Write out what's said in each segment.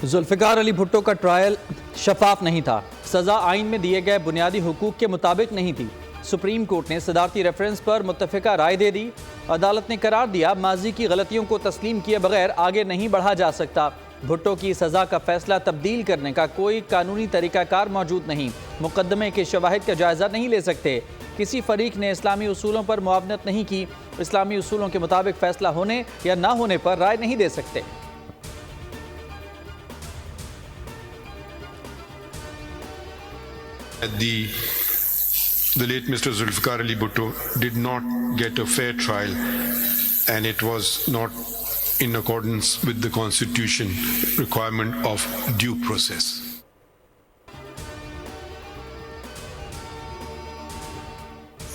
जुल्फ़िकार अली भुट्टो का ट्रायल शफाफ नहीं था। सज़ा आइन में दिए गए बुनियादी हुकूक के मुताबिक नहीं थी। सुप्रीम कोर्ट ने सदारती रेफरेंस पर मुत्तफ़िका राय दे दी। अदालत ने करार दिया माजी की गलतियों को तस्लीम किए बगैर आगे नहीं बढ़ा जा सकता। भुट्टो की सज़ा का फैसला तब्दील करने का कोई कानूनी तरीक़ाकार मौजूद नहीं। मुकदमे के शवाहिद का जायज़ा नहीं ले सकते। किसी फरीक ने इस्लामी उसूलों पर मुआवनत नहीं की। इस्लामी उसूलों के मुताबिक फैसला होने या ना होने पर राय नहीं दे सकते। The late Mr. Zulfikar Ali Bhutto did not get a fair trial, and it was not in accordance with the Constitution requirement of due process.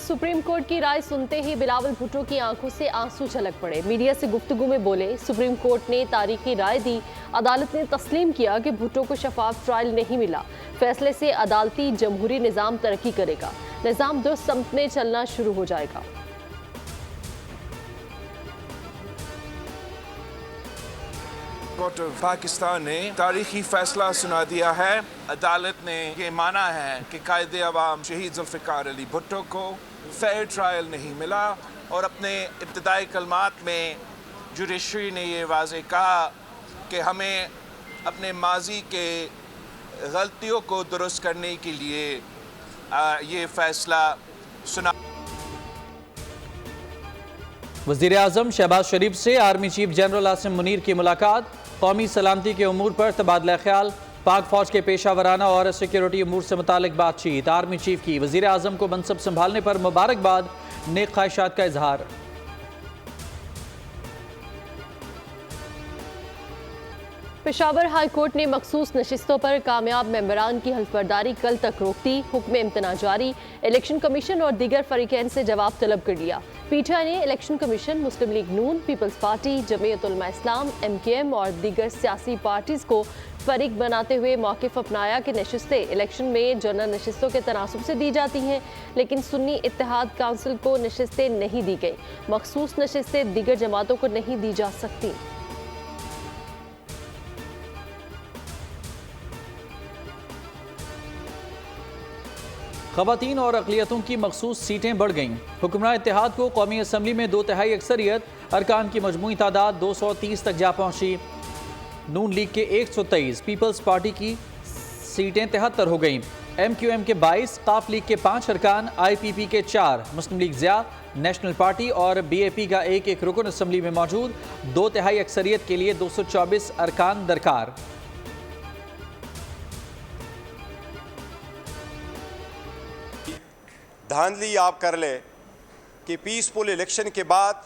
Supreme court की राय सुनते ही बिलावल भुट्टो की आंखों से आंसू छलक पड़े। मीडिया से गुफ्तगू में बोले, सुप्रीम कोर्ट ने तारीखी राय दी। अदालत ने तस्लीम किया कि भुट्टो को शफाफ ट्रायल नहीं मिला। फैसले से अदालती जमहूरी निज़ाम तरक्की करेगा। निज़ाम दुरुस्त समत में चलना शुरू हो जाएगा। कोर्ट ऑफ पाकिस्तान ने तारीखी फैसला सुना दिया है। अदालत ने ये माना है कि कायदे अवाम शहीद जुल्फ़िकार अली भुट्टो को फेयर ट्रायल नहीं मिला और अपने इब्तिदाई कलमात में जुडिशरी ने ये वाज़ेह कहा कि हमें अपने माजी के गलतियों को दुरुस्त करने के लिए ये फैसला सुना। वज़ीर आज़म शहबाज शरीफ से army chief general Asim Munir की मुलाकात। कौमी सलामती के उमूर पर तबादला ख्याल। पाक फौज के पेशा वराना और सिक्योरिटी उमूर से मुतालिक बातचीत। आर्मी चीफ की वज़ीर आज़म को मनसब संभालने पर मुबारकबाद। नेक ख्वाहिशात का इजहार। पेशावर हाई कोर्ट ने मखसूस नशिस्तों पर कामयाब मेंबरान की हल्फबरदारी कल तक रोक दी। हुक्म इम्तना जारी। इलेक्शन कमीशन और दीगर फरीकैन से जवाब तलब कर लिया। पीटीआई ने इलेक्शन कमीशन, मुस्लिम लीग नून, पीपल्स पार्टी, जमीयत उलमा इस्लाम, MKM और दीगर सियासी पार्टीज को फरीक बनाते हुए मौक़िफ़ अपनाया कि नशिस्तें इलेक्शन में जनरल नशिस्तों के तनासुब से दी जाती हैं, लेकिन सुन्नी इत्तेहाद काउंसिल को नशिस्तें नहीं दी गई। मखसूस नशिस्तें दीगर जमातों को नहीं दी जा सकती। ख़वातीन और अक़लियतों की मखसूस सीटें बढ़ गईं। हुक्मरान इत्तेहाद को कौमी असम्बली में 2/3 अक्सरियत। अरकान की मजमूई तादाद 230 तक जा पहुँची। नून लीग के 123, पीपल्स पार्टी की सीटें 73 हो गईं। MQM के 22, काफ लीग के 5 अरकान, IPP के 4, मुस्लिम लीग ज़िया, नेशनल पार्टी और BAP का एक रुकन असम्बली में मौजूद। 2/3 अक्सरियत के लिए 224 अरकान दरकार। धांधली आप कर ले कि पीसफुल इलेक्शन के बाद,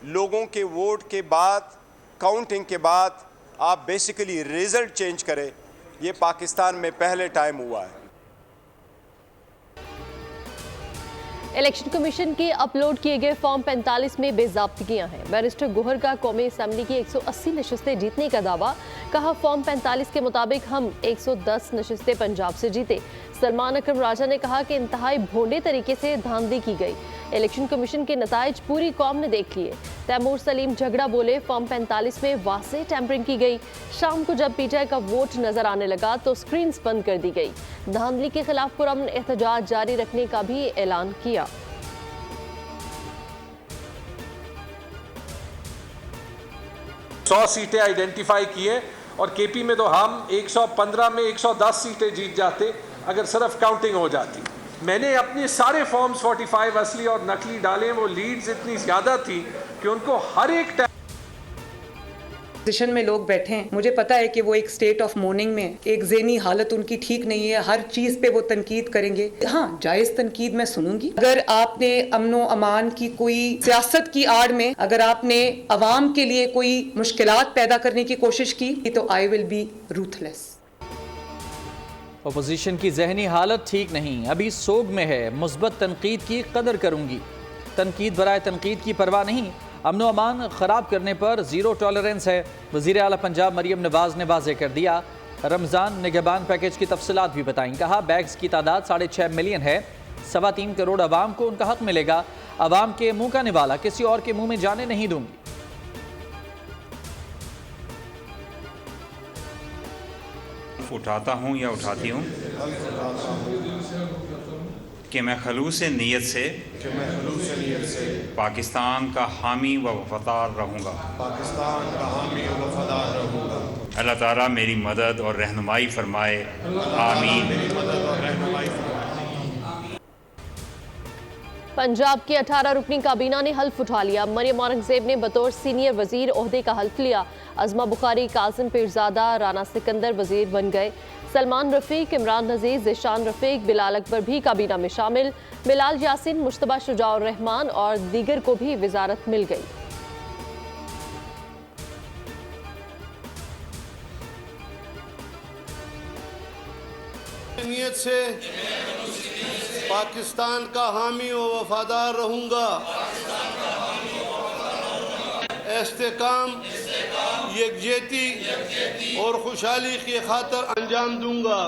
लोगों के वोट के बाद, काउंटिंग के बाद आप बेसिकली रिजल्ट चेंज करें, ये पाकिस्तान में पहले टाइम हुआ है। इलेक्शन कमीशन के अपलोड किए गए फॉर्म 45 में बेज़ाब्तियां हैं। बैरिस्टर गोहर का कौमी असम्बली की 180 नशिस्तें जीतने का दावा। कहा, फॉर्म 45 के मुताबिक हम 110 नशिस्तें पंजाब से जीते। सलमान अकरम राजा ने कहा कि इंतहाई भोंडे तरीके से धांधली की गई। इलेक्शन कमीशन के नताइज पूरी कौम ने देख लिए। तैमूर सलीम झगड़ा बोले, फॉर्म 45 में वाज़ेह टैंपरिंग की गई। शाम को जब पीटीआई का वोट नजर आने लगा तो स्क्रीन बंद कर दी गई। धांधली के खिलाफ पुरअमन एहतजाज जारी रखने का भी ऐलान किया। सौ सीटें आइडेंटिफाई किए और KP में तो हम 115 में 110 सीटें जीत जाते अगर सिर्फ काउंटिंग हो जाती। मैंने अपने सारे फॉर्म्स 45 असली और नकली डाले। वो लीड्स इतनी ज़्यादा थी कि उनको हर एक पोजीशन में लोग बैठे हैं। मुझे पता है कि वो एक स्टेट ऑफ मोर्निंग में, एक ज़हनी हालत उनकी ठीक नहीं है। हर चीज़ पे वो तनकीद करेंगे। हाँ, जायज़ तनकीद मैं सुनूंगी। अगर आपने अमनो अमान की कोई सियासत की आड़ में अगर आपने अवाम के लिए कोई मुश्किलात पैदा करने की कोशिश की तो I will be ruthless. Opposition की जहनी हालत ठीक नहीं, अभी सोग में है। मुस्बत तनकीद की कदर करूंगी। तनकीद बराए तनकीद की परवाह नहीं। अमनो अमान ख़राब करने पर ज़ीरो टॉलरेंस है। वज़ीर आला पंजाब मरियम नवाज़ ने वाज़ेह कर दिया। रमज़ान निगहबान पैकेज की तफसीलात भी बताई। कहा, बैग्स की तादाद 6.5 मिलियन है। 3.25 करोड़ आवाम को उनका हक मिलेगा। आवाम के मुँह का निवाला किसी और के मुँह में जाने नहीं दूंगी। हल्फ उठाता हूँ या उठाती हूँ कि मैं खलूस नीयत से पाकिस्तान का हामी व वफादार रहूँगा। अल्लाह ताला मेरी मदद और रहनुमाई फरमाए, आमीन। पंजाब की 18 रुकनी काबीना ने हल्फ उठा लिया। मरियम औरंगजेब ने बतौर सीनियर वजीर ओहदे का हल्फ लिया। अज़मा बुखारी, कासिम पीरजादा, राना सिकंदर वजीर बन गए। सलमान रफीक, इमरान नज़ीर, ज़िशान रफीक, बिलाल अकबर भी काबीना में शामिल। बिलाल यासिन, मुश्तबा शुजाउर रहमान और दीगर को भी वजारत मिल गई। नीयत से पाकिस्तान का हामी व वफादार रहूंगा। इस्तेकाम, यकजहती और खुशहाली की खातिर अंजाम दूंगा।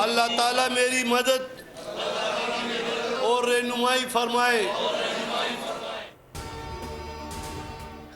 अल्लाह ताला मेरी मदद और रहनुमाई फरमाए।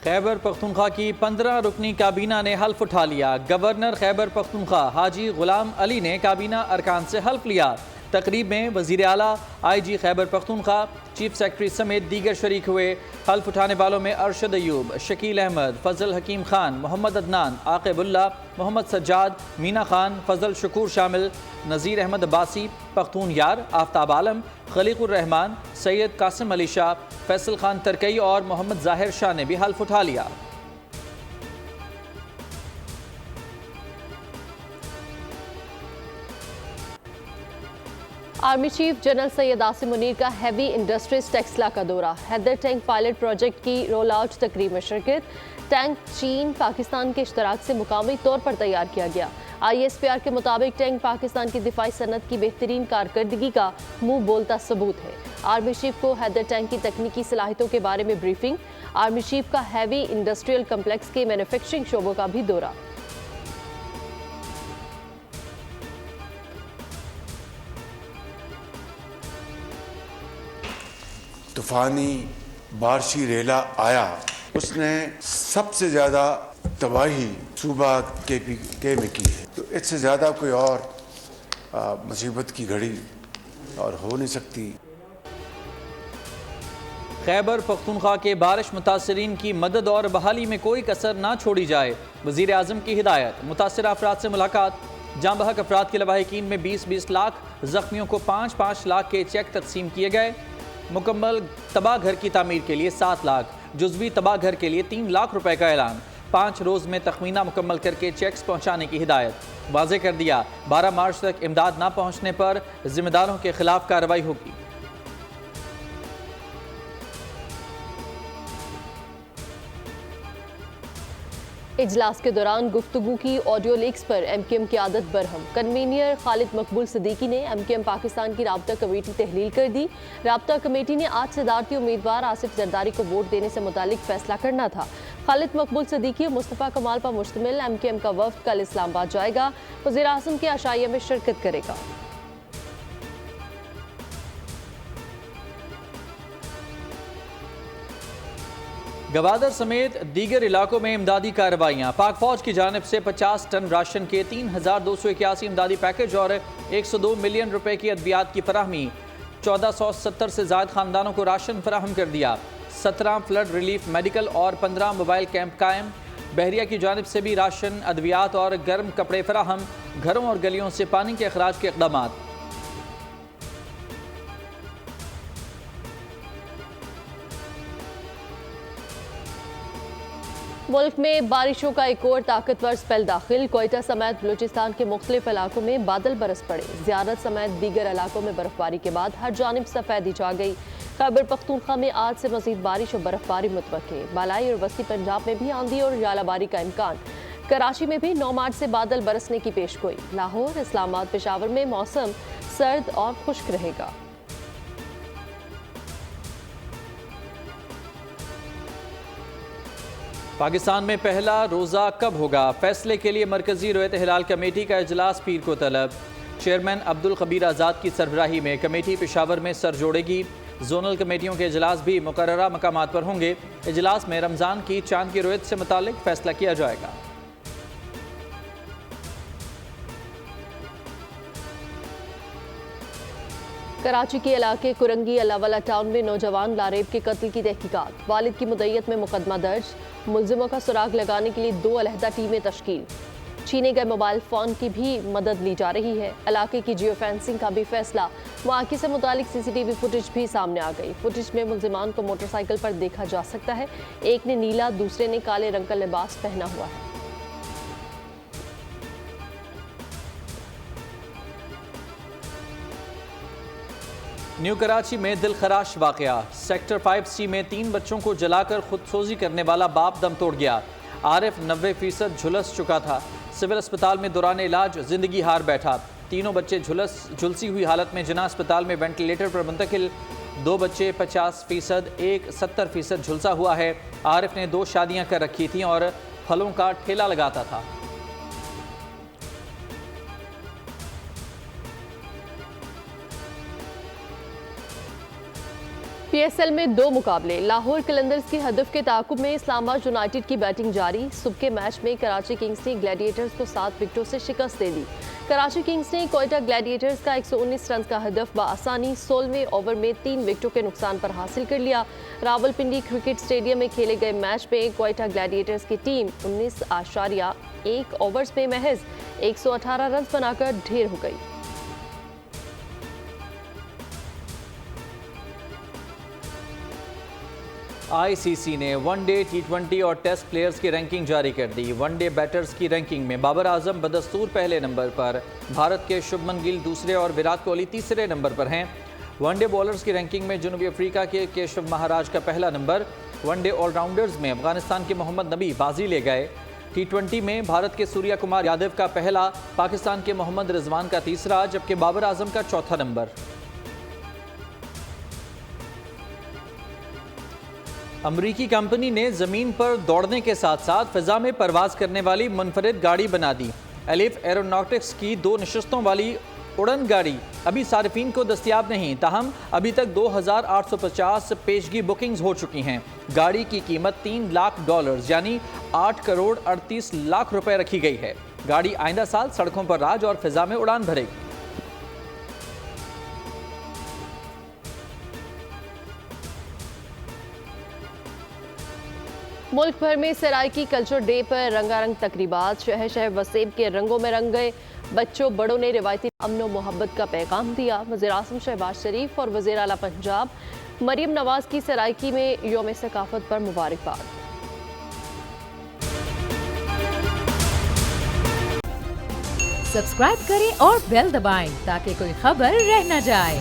खैबर पख्तूनख्वा की 15 रुकनी काबीना ने हल्फ उठा लिया। गवर्नर खैबर पख्तूनख्वा हाजी गुलाम अली ने काबीना अरकान से हल्फ लिया। तकरीब में वज़ीर आला, IG Khyber Pakhtunkhwa, chief secretary समेत दीगर शरीक हुए। हल्फ उठाने वालों में अरशद अयूब, शकील अहमद, फजल हकीम खान, मोहम्मद अदनान, आकिबुल्ला, मोहम्मद सज्जाद, मीना खान, फजल शकूर शामिल। नज़ीर अहमद अब्बासी, पख्तून यार, आफ्ताब आलम, खलीकुर रहमान, सैयद कासिम अली शाह, फैसल खान तरकई और मोहम्मद ज़ाहिर शाह ने भी हल्फ उठा लिया। Army chief general Syed Asim Munir का हैवी इंडस्ट्रीज टेक्सला का दौरा। हैदर टैंक पायलट प्रोजेक्ट की रोल आउट तकरीब में शिरकत। टैंक चीन, पाकिस्तान के इश्तराक से मुकामी तौर पर तैयार किया गया। ISPR के मुताबिक टैंक पाकिस्तान की दिफाई सनत की बेहतरीन कारकर्दगी का मुंह बोलता सबूत है। आर्मी चीफ को हैदर टैंक की तकनीकी सलाहियतों के बारे में ब्रीफिंग। आर्मी चीफ का हैवी इंडस्ट्रियल कम्प्लेक्स के मैन्युफैक्चरिंग शोबों का भी दौरा। तूफानी बारिशी रेला आया, उसने सबसे ज़्यादा तबाही सूबा KPK में की है। तो इससे ज़्यादा कोई और मुसीबत की घड़ी और हो नहीं सकती। खैबर पख्तूनख्वा के बारिश मुतासरीन की मदद और बहाली में कोई कसर ना छोड़ी जाए। वज़ीर आज़म की हिदायत। मुतासर अफराद से मुलाकात। जाँ बहक अफराद के लवाहिकीन में 20-20 लाख, जख्मियों को 5-5 लाख के चेक तकसीम किए गए। मुकम्मल तबाह घर की तामीर के लिए 7 लाख, जुज़वी तबाह घर के लिए 3 लाख रुपए का ऐलान। 5 रोज़ में तखमीना मुकम्मल करके चेक्स पहुँचाने की हिदायत। वाज़े कर दिया 12 मार्च तक इमदाद ना पहुँचने पर जिम्मेदारों के खिलाफ कार्रवाई होगी। इजलास के दौरान गुफ्तगू की ऑडियो लीक्स पर MKM की आदत बरहम। कन्वीनियर खालिद मकबूल सिद्दीकी ने MKM पाकिस्तान की राब्ता कमेटी तहलील कर दी। राब्ता कमेटी ने आज सदारती उम्मीदवार आसिफ जरदारी को वोट देने से मुतालिक फैसला करना था। खालिद मकबूल सिद्दीकी और मुस्तफ़ा कमाल पर मुश्तमिल MKM का वफ्द कल इस्लामाबाद जाएगा। वज़ीर आज़म के आशाइया में शिरकत करेगा। गवादर समेत दीगर इलाकों में इमदादी कार्रवाइयाँ। पाक फौज की जानिब से 50 टन राशन के 3281 इमदादी पैकेज और 102 मिलियन रुपए की अद्वियात की फराहमी। 1470 से ज़ायद खानदानों को राशन फराहम कर दिया। 17 फ्लड रिलीफ मेडिकल और 15 मोबाइल कैंप कायम। बहरिया की जानिब से भी राशन, अद्वियात और गर्म कपड़े फराहम। घरों और गलियों से पानी के अखराज के इक़दाम। मुल्क में बारिशों का एक और ताकतवर स्पेल दाखिल। कोयटा समेत बलूचिस्तान के मुख्तलिफ इलाकों में बादल बरस पड़े। ज़ियारत समेत दीगर इलाकों में बर्फबारी के बाद हर जानिब सफ़ेदी छा गई। खैबर पख्तूनख्वा में आज से मज़ीद बारिश और बर्फबारी मुतवक्के। बालाई और वस्ती पंजाब में भी आंधी और जालाबारी का इम्कान। कराची में भी 9 मार्च से बादल बरसने की पेशगोई। लाहौर, इस्लामाबाद, पेशावर में मौसम सर्द और खुश्क रहेगा। पाकिस्तान में पहला रोज़ा कब होगा? फैसले के लिए मरकजी रोयत हिलाल कमेटी का इजलास पीर को तलब। चेयरमैन अब्दुल खबीर आज़ाद की सरबराही में कमेटी पेशावर में सर जोड़ेगी। जोनल कमेटियों के इजलास भी मुकर्ररा मकामात पर होंगे। इजलास में रमज़ान की चांद की रोयत से मुतालिक फैसला किया जाएगा। कराची के इलाके कुरंगी अल्लावाला टाउन में नौजवान लारेब के कत्ल की तहकीकात। वालिद की मुद्दईयत में मुकदमा दर्ज। मुलजिमों का सुराग लगाने के लिए 2 अलहदा टीमें तश्कील। छीने गए मोबाइल फोन की भी मदद ली जा रही है। इलाके की जियो फेंसिंग का भी फैसला। वाक़े से मुतालिक सीसीटीवी फुटेज भी सामने आ गई। फुटेज में मुलजिमान को मोटरसाइकिल पर देखा जा सकता है। एक ने नीला, दूसरे ने काले रंग का लिबास पहना हुआ है। न्यू कराची में दिलखराश वाकया। सेक्टर 5C में 3 बच्चों को जलाकर खुदसोजी करने वाला बाप दम तोड़ गया। आरिफ 90% झुलस चुका था। सिविल अस्पताल में दौरान इलाज जिंदगी हार बैठा। तीनों बच्चे झुलसी हुई हालत में जिना अस्पताल में वेंटिलेटर पर मुंतकिल। 2 बच्चे 50%, एक 70% झुलसा हुआ है। आरिफ ने 2 शादियां कर रखी थीं और फलों का ठेला लगाता था। PSL में 2 मुकाबले। लाहौर कलंदर्स की हदफ के ताकुब में इस्लामाबाद यूनाइटेड की बैटिंग जारी। सुबह के मैच में कराची किंग्स ने ग्लैडिएटर्स को 7 विकेटों से शिकस्त दे दी। कराची किंग्स ने कोयटा ग्लैडिएटर्स का 119 रन का हदफ बआसानी 16वें ओवर में 3 विकेटों के नुकसान पर हासिल कर लिया। रावलपिंडी क्रिकेट स्टेडियम में खेले गए मैच में कोयटा ग्लैडिएटर्स की टीम 19.1 ओवर्स में महज 118 रन बनाकर ढेर हो गई। ICC ने वनडे, T20 और टेस्ट प्लेयर्स की रैंकिंग जारी कर दी। वनडे बैटर्स की रैंकिंग में बाबर आजम बदस्तूर पहले नंबर पर, भारत के शुभमन गिल दूसरे और विराट कोहली तीसरे नंबर पर हैं। वनडे बॉलर्स की रैंकिंग में जनूबी अफ्रीका के केशव महाराज का पहला नंबर। वनडे ऑलराउंडर्स में अफगानिस्तान के मोहम्मद नबी बाजी ले गए। T20 में भारत के सूर्या कुमार यादव का पहला, पाकिस्तान के मोहम्मद रिजवान का तीसरा, जबकि बाबर आजम का चौथा नंबर। अमरीकी कंपनी ने ज़मीन पर दौड़ने के साथ साथ फ़िज़ा में परवाज़ करने वाली मुनफरिद गाड़ी बना दी। एलिफ एरोनॉटिक्स की 2 नशिस्तों वाली उड़न गाड़ी अभी सार्फिन को दस्तियाब नहीं, ताहम अभी तक 2850 पेशगी बुकिंग्स हो चुकी हैं। गाड़ी की कीमत $3 लाख यानी 8 करोड़ 38 लाख रुपए रखी गई है। गाड़ी आइंदा साल सड़कों पर राज और फ़िज़ा में उड़ान भरेगी। मुल्क भर में सराइकी कल्चर डे पर रंगारंग तकरीबात। शहर शहर वसेब के रंगों में रंग गए। बच्चों बड़ों ने रिवायती अमन व मोहब्बत का पैगाम दिया। वज़ीर आज़म शहबाज शरीफ और वज़ीर आला पंजाब मरियम नवाज की सराइकी में यौम सकाफत पर मुबारकबाद। सब्सक्राइब करें और बेल दबाएं ताकि कोई खबर रह न जाए।